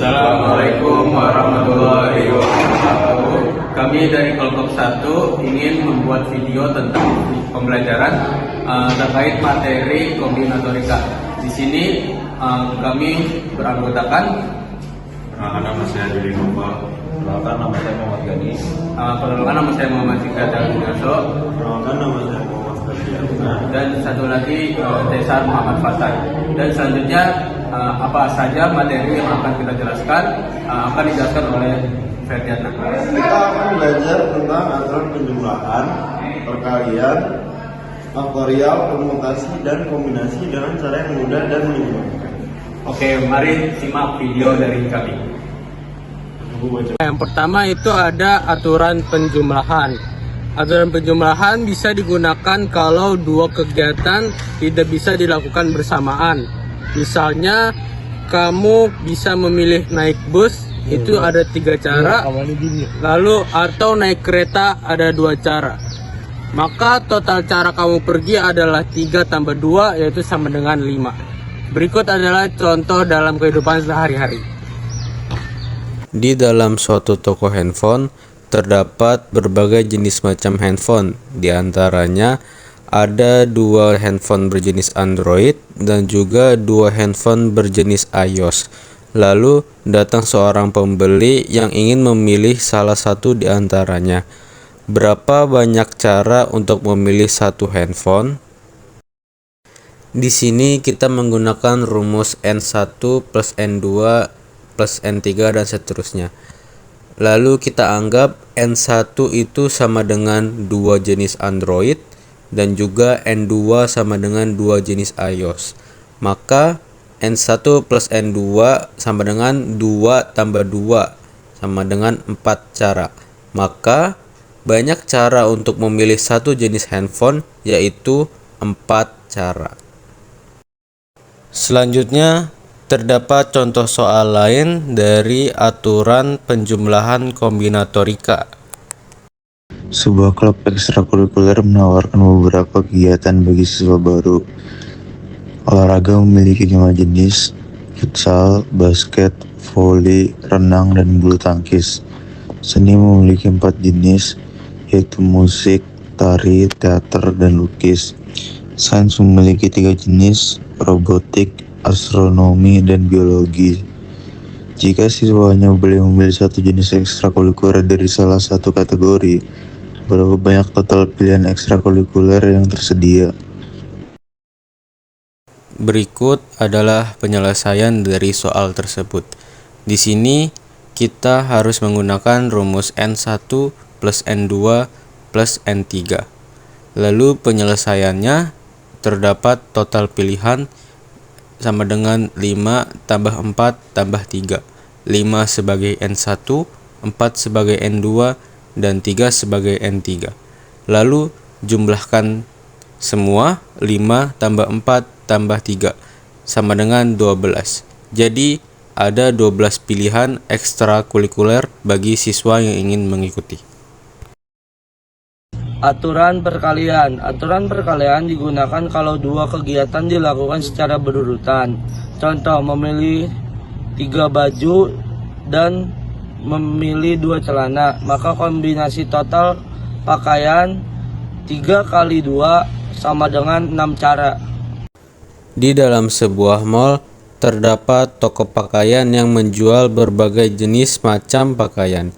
Assalamualaikum warahmatullahi wabarakatuh. Kami dari kelompok 1 ingin membuat video tentang pembelajaran terkait materi kombinatorika. Di sini kami beranggotakan Nama saya Juli Nova. Perkenalkan, nama saya Muhammad Gani. perkenalkan, nama saya Muhammad Sikadar Gunarso, Perkenalkan, nama saya Muhammad Ferdiana. dan satu lagi Tesar Muhammad Fatai. Dan selanjutnya apa saja materi yang akan kita jelaskan akan dijelaskan oleh Ferdiana. Kita akan belajar tentang aturan penjumlahan, perkalian, faktorial, permutasi, dan kombinasi dengan cara yang mudah dan menyenangkan. Oke, mari simak video dari kami. Yang pertama itu ada aturan penjumlahan. Aturan penjumlahan bisa digunakan kalau dua kegiatan tidak bisa dilakukan bersamaan. Misalnya, kamu bisa memilih naik bus, itu ada 3 cara. Lalu atau naik kereta ada 2 cara. Maka total cara kamu pergi adalah 3 tambah 2, yaitu sama dengan 5. Berikut adalah contoh dalam kehidupan sehari-hari. Di dalam suatu toko handphone terdapat berbagai jenis macam handphone. Di antaranya ada 2 handphone berjenis Android dan juga 2 handphone berjenis iOS. Lalu datang seorang pembeli yang ingin memilih salah satu di antaranya. Berapa banyak cara untuk memilih satu handphone? Di sini kita menggunakan rumus N1 plus N2 plus N3 dan seterusnya. Lalu kita anggap N1 itu sama dengan 2 jenis Android dan juga N2 sama dengan 2 jenis iOS. Maka N1 plus N2 sama dengan 2 tambah 2 sama dengan 4 cara. Maka banyak cara untuk memilih satu jenis handphone, yaitu 4 cara. Selanjutnya, terdapat contoh soal lain dari aturan penjumlahan kombinatorika. Sebuah klub ekstrakurikuler menawarkan beberapa kegiatan bagi siswa baru. Olahraga memiliki 5 jenis: futsal, basket, voli, renang, dan bulu tangkis. Seni memiliki 4 jenis, yaitu musik, tari, teater, dan lukis. Sains memiliki 3 jenis, robotik, astronomi, dan biologi. Jika siswa hanya boleh memilih satu jenis ekstrakurikuler dari salah satu kategori, berapa banyak total pilihan ekstrakurikuler yang tersedia? Berikut adalah penyelesaian dari soal tersebut. Di sini kita harus menggunakan rumus N1 plus N2 plus N3. Lalu penyelesaiannya terdapat total pilihan sama dengan 5 tambah 4 tambah 3. 5 sebagai N1, 4 sebagai N2, dan 3 sebagai N3. Lalu jumlahkan semua, 5 tambah 4 tambah 3 sama dengan 12. Jadi ada 12 pilihan ekstrakurikuler bagi siswa yang ingin mengikuti. Aturan perkalian. Aturan perkalian digunakan kalau 2 kegiatan dilakukan secara berurutan. Contoh, memilih 3 baju dan memilih 2 celana. Maka kombinasi total pakaian 3 kali 2 sama dengan 6 cara. Di dalam sebuah mall terdapat toko pakaian yang menjual berbagai jenis macam pakaian.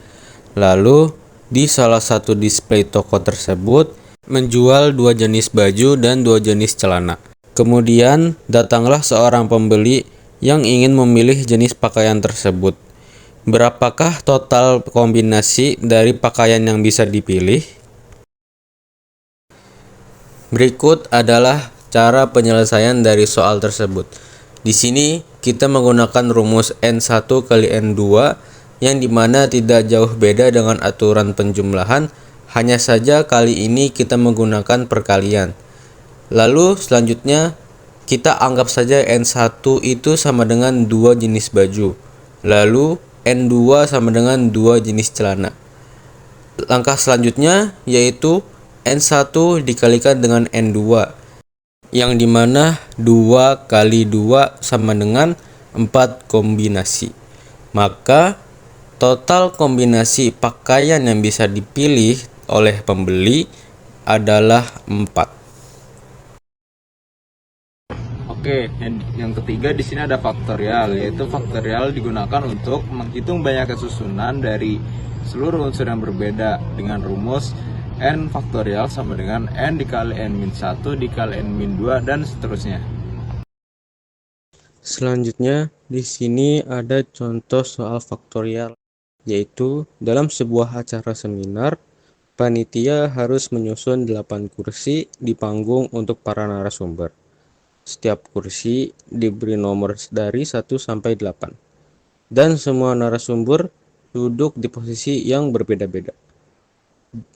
Lalu di salah satu display toko tersebut menjual 2 jenis baju dan 2 jenis celana. Kemudian datanglah seorang pembeli yang ingin memilih jenis pakaian tersebut. Berapakah total kombinasi dari pakaian yang bisa dipilih? Berikut adalah cara penyelesaian dari soal tersebut. Di sini kita menggunakan rumus N1 kali N2 yang dimana tidak jauh beda dengan aturan penjumlahan, hanya saja kali ini kita menggunakan perkalian. Lalu selanjutnya kita anggap saja N1 itu sama dengan 2 jenis baju, lalu N2 sama dengan 2 jenis celana. Langkah selanjutnya yaitu N1 dikalikan dengan N2, yang dimana 2 kali 2 sama dengan 4 kombinasi. Maka total kombinasi pakaian yang bisa dipilih oleh pembeli adalah 4. Oke, yang ketiga di sini ada faktorial, yaitu faktorial digunakan untuk menghitung banyaknya susunan dari seluruh unsur yang berbeda dengan rumus n faktorial sama dengan n dikali n-1 dikali n-2 dan seterusnya. Selanjutnya, di sini ada contoh soal faktorial, yaitu dalam sebuah acara seminar, panitia harus menyusun 8 kursi di panggung untuk para narasumber. Setiap kursi diberi nomor dari 1 sampai 8, dan semua narasumber duduk di posisi yang berbeda-beda.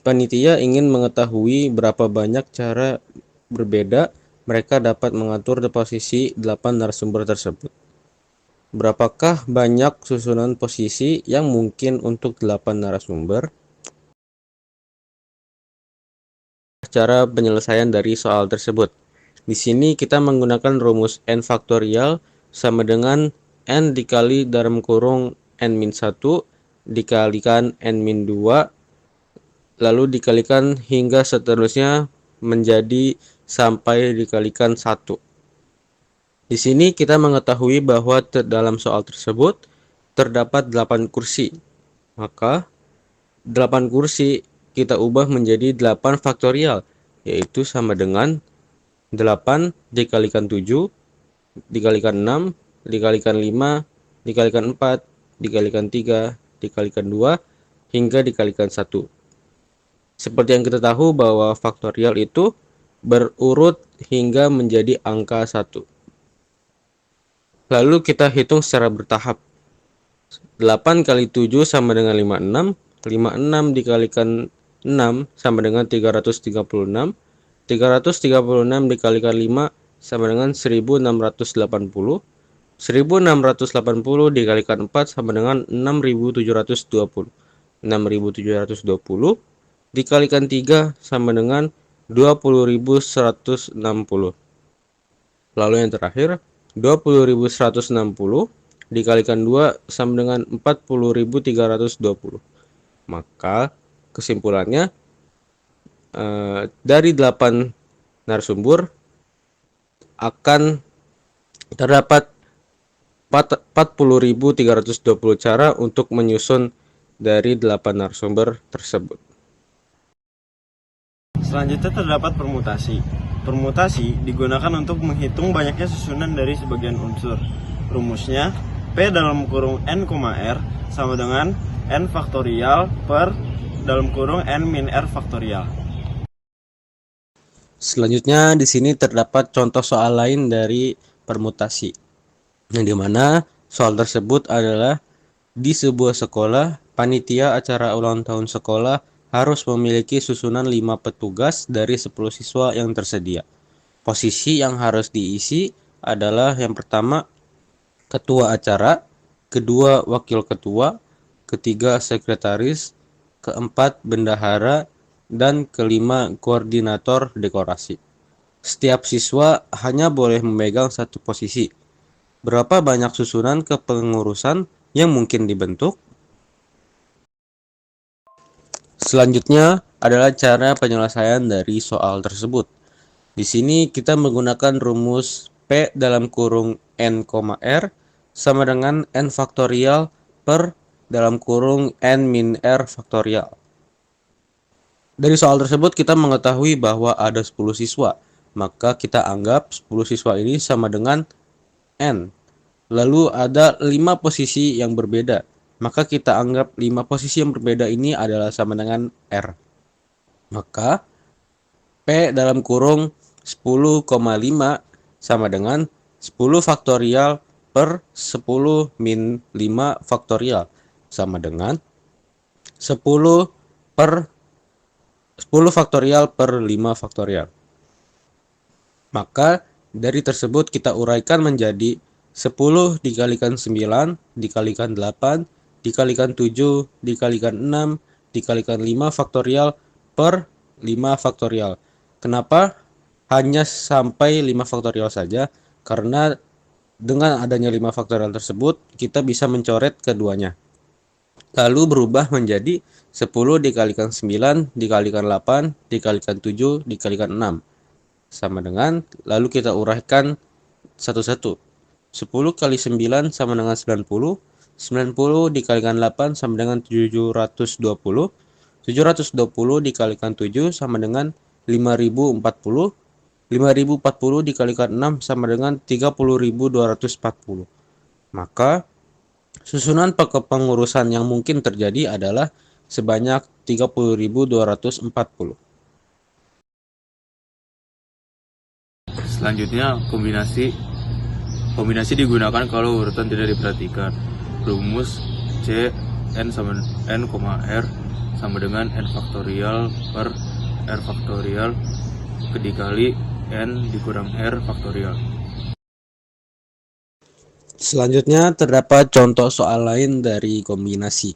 Panitia ingin mengetahui berapa banyak cara berbeda mereka dapat mengatur di posisi 8 narasumber tersebut. Berapakah banyak susunan posisi yang mungkin untuk 8 narasumber? Cara penyelesaian dari soal tersebut. Di sini kita menggunakan rumus n faktorial sama dengan n dikali dalam kurung n-1 dikalikan n-2 lalu dikalikan hingga seterusnya menjadi sampai dikalikan 1. Di sini kita mengetahui bahwa dalam soal tersebut terdapat 8 kursi. Maka 8 kursi kita ubah menjadi 8 faktorial, yaitu sama dengan 8 dikalikan 7 dikalikan 6 dikalikan 5 dikalikan 4 dikalikan 3 dikalikan 2 hingga dikalikan 1. Seperti yang kita tahu bahwa faktorial itu berurut hingga menjadi angka 1. Lalu kita hitung secara bertahap. 8 kali 7 sama dengan 56, 56 dikalikan 6 sama dengan 336, 336 dikalikan 5 sama dengan 1680, 1680 dikalikan 4 sama dengan 6720, 6720 dikalikan 3 sama dengan 20.160. Lalu yang terakhir 20.160 dikalikan 2 sama dengan 40.320. Maka kesimpulannya dari 8 narasumber akan terdapat 40.320 cara untuk menyusun dari 8 narasumber tersebut. Selanjutnya terdapat permutasi. Permutasi digunakan untuk menghitung banyaknya susunan dari sebagian unsur. Rumusnya P dalam kurung n, r sama dengan n faktorial per dalam kurung n min r faktorial. Selanjutnya di sini terdapat contoh soal lain dari permutasi, yang dimana soal tersebut adalah di sebuah sekolah, panitia acara ulang tahun sekolah harus memiliki susunan 5 petugas dari 10 siswa yang tersedia. Posisi yang harus diisi adalah yang pertama ketua acara, kedua wakil ketua, ketiga sekretaris, keempat bendahara, dan kelima koordinator dekorasi. Setiap siswa hanya boleh memegang satu posisi. Berapa banyak susunan kepengurusan yang mungkin dibentuk? Selanjutnya adalah cara penyelesaian dari soal tersebut. Di sini kita menggunakan rumus P dalam kurung n, r sama dengan n faktorial per dalam kurung n min r faktorial. Dari soal tersebut kita mengetahui bahwa ada 10 siswa, maka kita anggap 10 siswa ini sama dengan n. Lalu ada 5 posisi yang berbeda, maka kita anggap 5 posisi yang berbeda ini adalah sama dengan r. Maka P dalam kurung 10,5 sama dengan 10 faktorial per 10 min 5 faktorial sama dengan 10 faktorial per 5 faktorial. Maka dari tersebut kita uraikan menjadi 10 dikalikan 9 dikalikan 8 dikalikan 7 dikalikan 6 dikalikan 5 faktorial per 5 faktorial. Kenapa hanya sampai 5 faktorial saja? Karena Dengan adanya 5 faktorial tersebut, kita bisa mencoret keduanya. Lalu berubah menjadi 10 dikalikan 9 dikalikan 8 dikalikan 7 dikalikan 6. Sama dengan, lalu kita uraikan satu-satu. 10 kali 9 sama dengan 90. 90 dikalikan 8 sama dengan 720. 720 dikalikan 7 sama dengan 5040. 5040 dikalikan 6 sama dengan 30.240. Maka susunan kepengurusan yang mungkin terjadi adalah sebanyak 30.240. Selanjutnya kombinasi digunakan kalau urutan tidak diperhatikan. Rumus C n sama n, r sama dengan n faktorial per r faktorial dikali n dikurang r faktorial. Selanjutnya terdapat contoh soal lain dari kombinasi,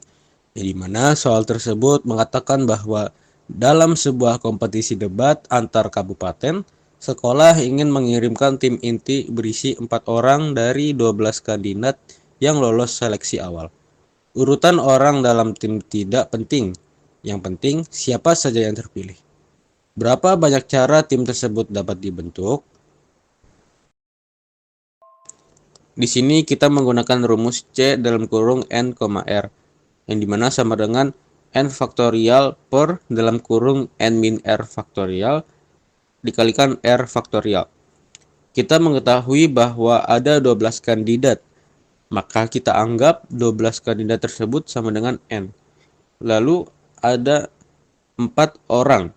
di mana soal tersebut mengatakan bahwa dalam sebuah kompetisi debat antar kabupaten, sekolah ingin mengirimkan tim inti berisi 4 orang dari 12 kandidat yang lolos seleksi awal. Urutan orang dalam tim tidak penting, yang penting siapa saja yang terpilih. Berapa banyak cara tim tersebut dapat dibentuk? Di sini kita menggunakan rumus C dalam kurung n, r, yang dimana sama dengan n faktorial per dalam kurung n min r faktorial dikalikan r faktorial. Kita mengetahui bahwa ada 12 kandidat, maka kita anggap 12 kandidat tersebut sama dengan n. Lalu ada 4 orang,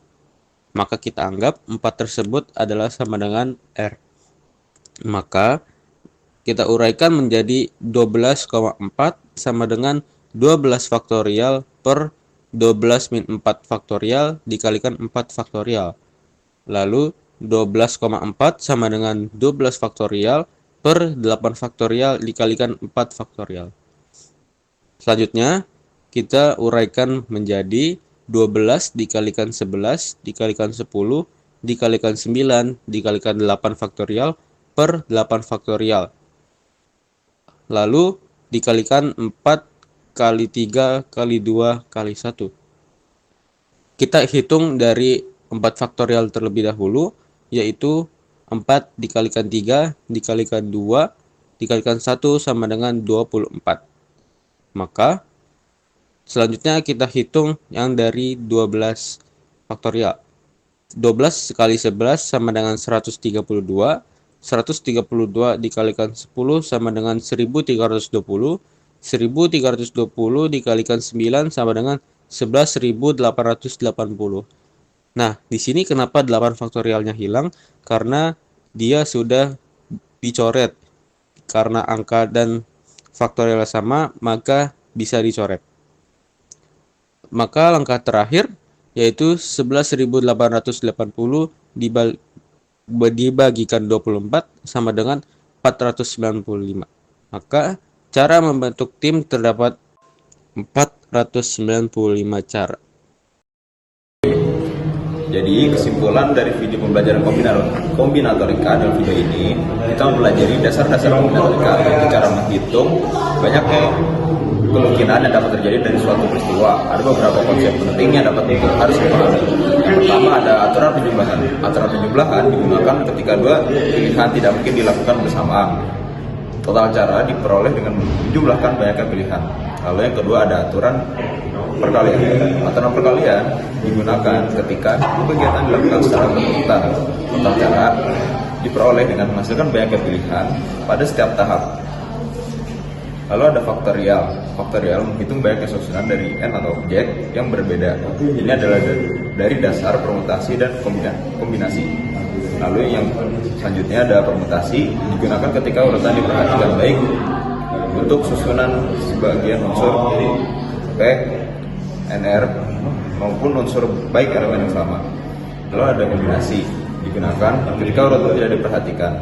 maka kita anggap 4 tersebut adalah sama dengan r. Maka kita uraikan menjadi 12,4 sama dengan 12 faktorial per 12 min 4 faktorial dikalikan 4 faktorial. Lalu 12,4 sama dengan 12 faktorial per 8 faktorial dikalikan 4 faktorial. Selanjutnya kita uraikan menjadi 12 dikalikan 11 dikalikan 10 dikalikan 9 dikalikan 8 faktorial per 8 faktorial. Lalu dikalikan 4 kali 3 kali 2 kali 1. Kita hitung dari 4 faktorial terlebih dahulu, yaitu 4 dikalikan 3 dikalikan 2 dikalikan 1 sama dengan 24. Maka selanjutnya kita hitung yang dari 12 faktorial. 12 kali 11 sama dengan 132. 132 dikalikan 10 sama dengan 1320. 1320 dikalikan 9 sama dengan 11.880. Nah, di sini kenapa 8 faktorialnya hilang? Karena dia sudah dicoret. Karena angka dan faktorial sama, maka bisa dicoret. Maka langkah terakhir yaitu 11.880 dibagikan 24 sama dengan 495. Maka cara membentuk tim terdapat 495 cara. Jadi kesimpulan dari video pembelajaran kombinatorika dalam video ini, kita mempelajari dasar-dasar kombinatorika, yaitu cara menghitung banyaknya kemungkinan yang dapat terjadi dari suatu peristiwa. Ada beberapa konsep penting yang dapat harus dipahami. Yang pertama ada aturan penjumlahan. Aturan penjumlahan digunakan ketika dua pilihan tidak mungkin dilakukan bersamaan. Total cara diperoleh dengan menjumlahkan banyaknya pilihan. Lalu yang kedua ada aturan perkalian. Aturan perkalian digunakan ketika kegiatan dilakukan secara berurutan. Total cara diperoleh dengan menghasilkan banyaknya pilihan pada setiap tahap. Lalu ada faktorial. Faktorial menghitung banyaknya susunan dari n atau objek yang berbeda. Ini adalah dari dasar permutasi dan kombinasi. Lalu yang selanjutnya ada permutasi, digunakan ketika urutan diperhatikan baik untuk susunan sebagian unsur P, NR maupun unsur baik elemen yang sama. Lalu ada kombinasi, digunakan ketika urutan tidak diperhatikan.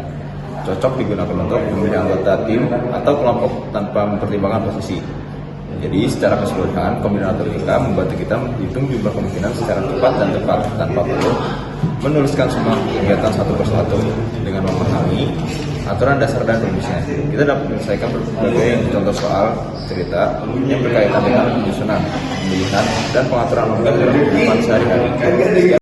Cocok digunakan untuk memilih anggota tim atau kelompok tanpa mempertimbangkan posisi. Jadi secara keseluruhan kombinatorika membantu kita menghitung jumlah kemungkinan secara cepat dan tepat tanpa perlu menuliskan semua kegiatan satu persatu. Dengan memahami aturan dasar dan rumusnya. Kita dapat menyelesaikan berbagai contoh soal cerita yang berkaitan dengan penyusunan, pemilihan, dan pengaturan organ dalam kehidupan sehari-hari.